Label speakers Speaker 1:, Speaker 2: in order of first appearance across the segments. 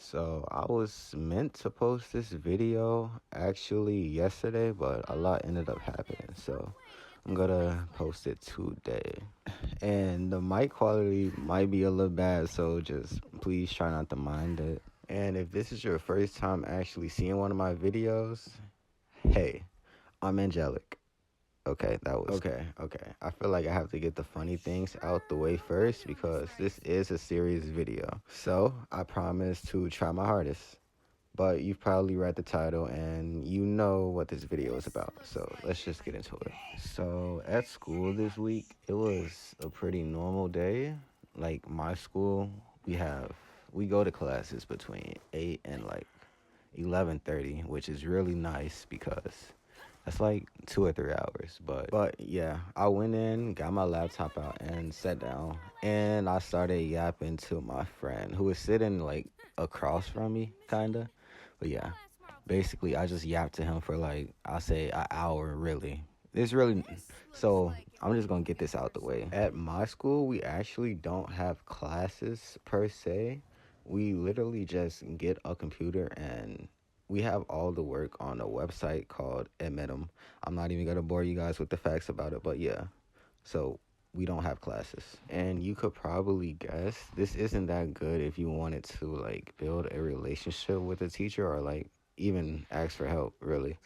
Speaker 1: So I was meant to post this video actually yesterday, but a lot ended up happening. So I'm gonna post it today. And the mic quality might be a little bad, so just please try not to mind it. And if this is your first time actually seeing one of my videos, hey, I'm angelic. Okay, that was okay. I feel like I have to get the funny things out the way first because this is a serious video. So I promise to try my hardest. But you've probably read the title and you know what this video is about. So let's just get into it. So at school this week, it was a pretty normal day. Like my school, we go to classes between 8 and like 11:30, which is really nice because that's like 2 or 3 hours. But yeah, I went in, got my laptop out, and sat down, and I started yapping to my friend who was sitting like across from me, kinda. But yeah, basically, I just yapped to him for like I'll say an hour. Really, it's really so. I'm just gonna get this out the way. At my school, we actually don't have classes per se. We literally just get a computer and we have all the work on a website called Admitum. I'm not even gonna bore you guys with the facts about it, but yeah. So we don't have classes. And you could probably guess this isn't that good if you wanted to like build a relationship with a teacher or like even ask for help, really.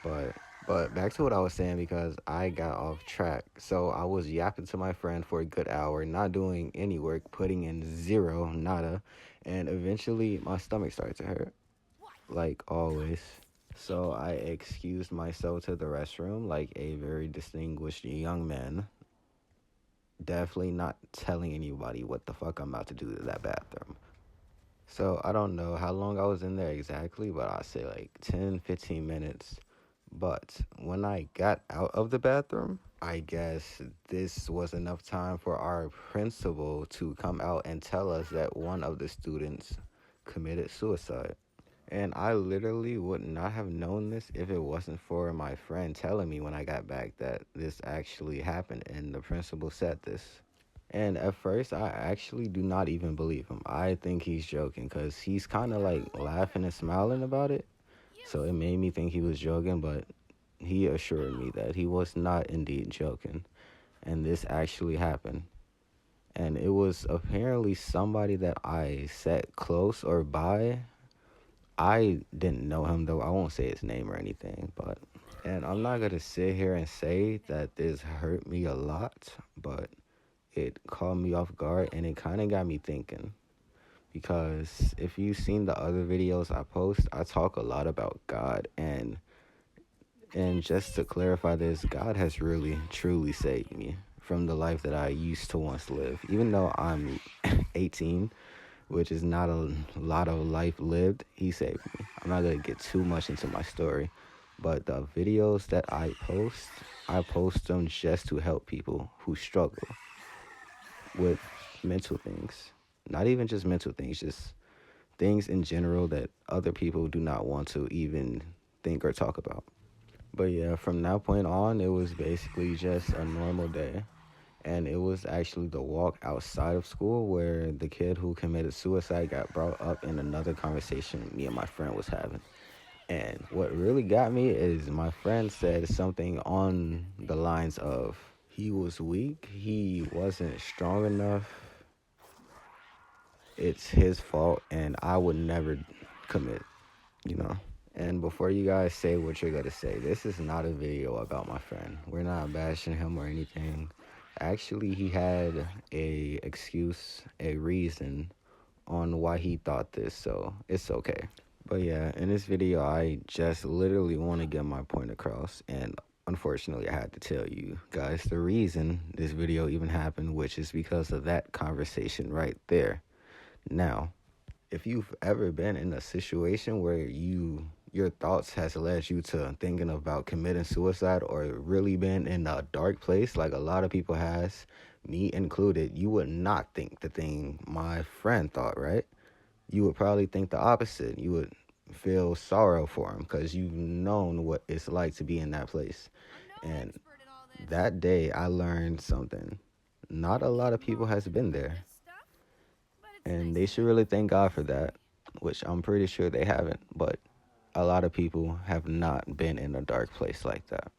Speaker 1: But but back to what I was saying because I got off track. So I was yapping to my friend for a good hour, not doing any work, putting in zero, nada, and eventually my stomach started to hurt like always. So I excused myself to the restroom like a very distinguished young man. Definitely not telling anybody what the fuck I'm about to do to that bathroom. So I don't know how long I was in there exactly, but I say like 10, 15 minutes. But when I got out of the bathroom, I guess this was enough time for our principal to come out and tell us that one of the students committed suicide. And I literally would not have known this if it wasn't for my friend telling me when I got back that this actually happened and the principal said this. And at first, I actually do not even believe him. I think he's joking because he's kind of like laughing and smiling about it. So it made me think he was joking, but he assured me that he was not indeed joking. And this actually happened. And it was apparently somebody that I sat close or by. I didn't know him though. I won't say his name or anything, but and I'm not gonna sit here and say that this hurt me a lot, but it caught me off guard and it kind of got me thinking because if you've seen the other videos I post, I talk a lot about God and just to clarify this, God has really truly saved me from the life that I used to once live. Even though I'm 18, which is not a lot of life lived, he saved me. I'm not going to get too much into my story, but the videos that I post them just to help people who struggle with mental things. Not even just mental things, just things in general that other people do not want to even think or talk about. But yeah, from that point on, it was basically just a normal day. And it was actually the walk outside of school where the kid who committed suicide got brought up in another conversation me and my friend was having. And what really got me is my friend said something on the lines of he was weak, he wasn't strong enough, it's his fault, and I would never commit, you know. And before you guys say what you're gonna say, this is not a video about my friend. We're not bashing him or anything. Actually, he had a excuse, a reason on why he thought this, so it's okay. But yeah, in this video, I just literally want to get my point across, and unfortunately, I had to tell you guys the reason this video even happened, which is because of that conversation right there. Now, if you've ever been in a situation where your thoughts has led you to thinking about committing suicide or really been in a dark place like a lot of people has, me included, you would not think the thing my friend thought, right? You would probably think the opposite. You would feel sorrow for him because you've known what it's like to be in that place. And that day I learned something. Not a lot of people has been there, and they should really thank God for that. which I'm pretty sure they haven't, but a lot of people have not been in a dark place like that.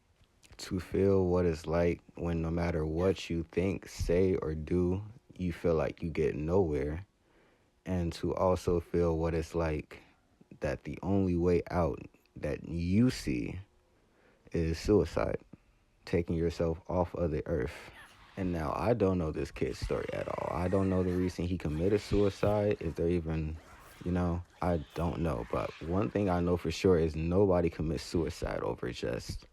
Speaker 1: To feel what it's like when no matter what you think, say, or do, you feel like you get nowhere. And to also feel what it's like that the only way out that you see is suicide, taking yourself off of the earth. And now I don't know this kid's story at all. I don't know the reason he committed suicide. If they're even, I don't know. But one thing I know for sure is nobody commits suicide over just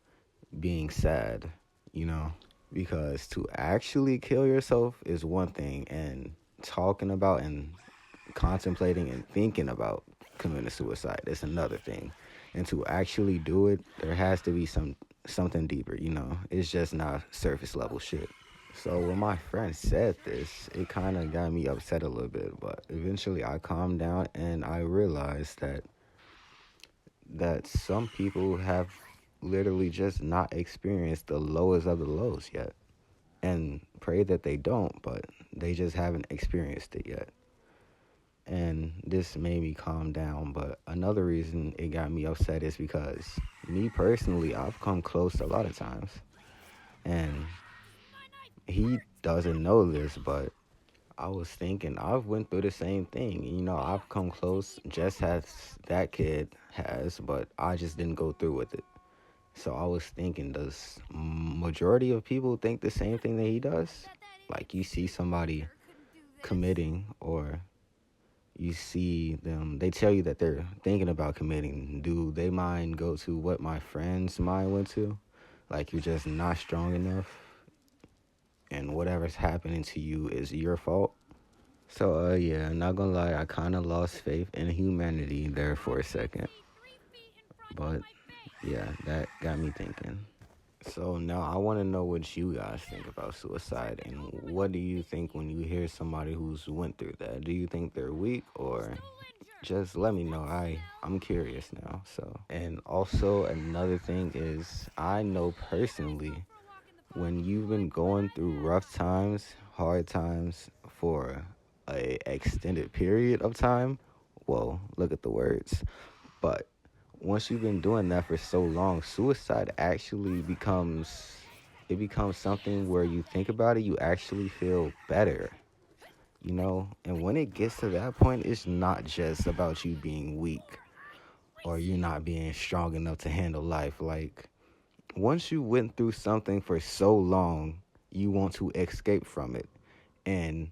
Speaker 1: being sad, you know? Because to actually kill yourself is one thing, and talking about and contemplating and thinking about committing suicide is another thing. And to actually do it, there has to be something deeper, It's just not surface level shit. So when my friend said this, it kind of got me upset a little bit, but eventually I calmed down and I realized that some people have literally just not experienced the lowest of the lows yet. And pray that they don't, but they just haven't experienced it yet. And this made me calm down. But another reason it got me upset is because me personally, I've come close a lot of times. And he doesn't know this, but I was thinking I've went through the same thing. I've come close just as that kid has, but I just didn't go through with it. So I was thinking, does majority of people think the same thing that he does? Like you see somebody committing, or you see them, they tell you that they're thinking about committing. Do they mind go to what my friend's mind went to? Like you're just not strong enough and whatever's happening to you is your fault. So, yeah, not gonna lie, I kind of lost faith in humanity there for a second. But, yeah, that got me thinking. So now I want to know what you guys think about suicide, and what do you think when you hear somebody who's went through that? Do you think they're weak, or just let me know. I'm curious now. So, and also another thing is, I know personally, when you've been going through rough times, hard times for a extended period of time, whoa, look at the words. But once you've been doing that for so long, suicide actually becomes something where you think about it, you actually feel better, And when it gets to that point, it's not just about you being weak or you not being strong enough to handle life. Like, once you went through something for so long, you want to escape from it. And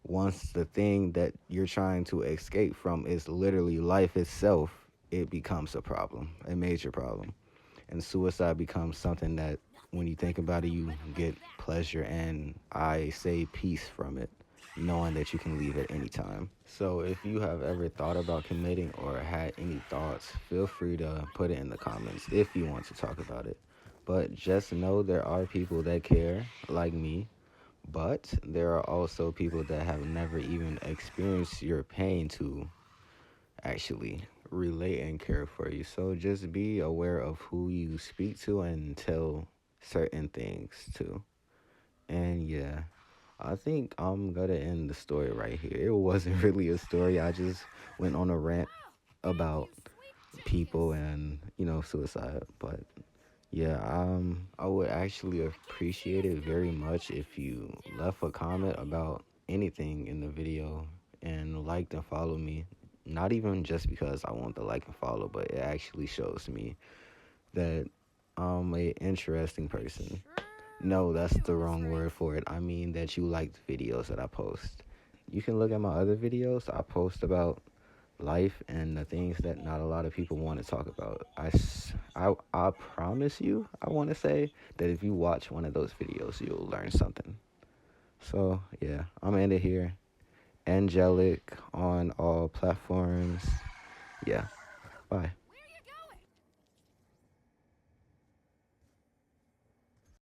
Speaker 1: once the thing that you're trying to escape from is literally life itself, it becomes a problem, a major problem. And suicide becomes something that, when you think about it, you get pleasure and, I say, peace from it, knowing that you can leave at any time. So if you have ever thought about committing or had any thoughts, feel free to put it in the comments if you want to talk about it. But just know there are people that care, like me, but there are also people that have never even experienced your pain to actually relate and care for you. So just be aware of who you speak to and tell certain things to. And yeah, I think I'm gonna end the story right here. It wasn't really a story. I just went on a rant about people and, suicide. But yeah, I would actually appreciate it very much if you left a comment about anything in the video and liked and followed me. Not even just because I want the like and follow, but it actually shows me that I'm a interesting person. No, that's the wrong word for it. I mean that you like the videos that I post. You can look at my other videos. I post about life and the things that not a lot of people want to talk about. I promise you, I want to say that if you watch one of those videos, you'll learn something. So, yeah, I'm in it here. Angelic on all platforms. Yeah, bye.